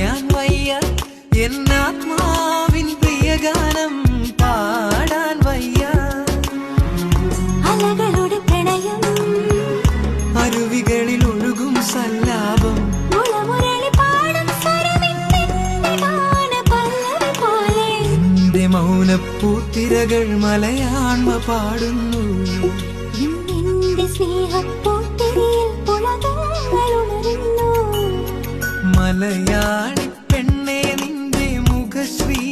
പറയാൻ വയ്യ എന്നാത്മാവിൻ പ്രിയഗാനം പാടാൻ വയ്യ അലകളുടെ പ്രണയം അരുവികളിൽ ഒഴുകും സല്ലാപം എന്റെ മൗനപ്പൂത്തിരകൾ മലയാണ്മ പാടുന്നു മലയാളി പെണ്ണെ നിന്റെ മുഖശ്രീ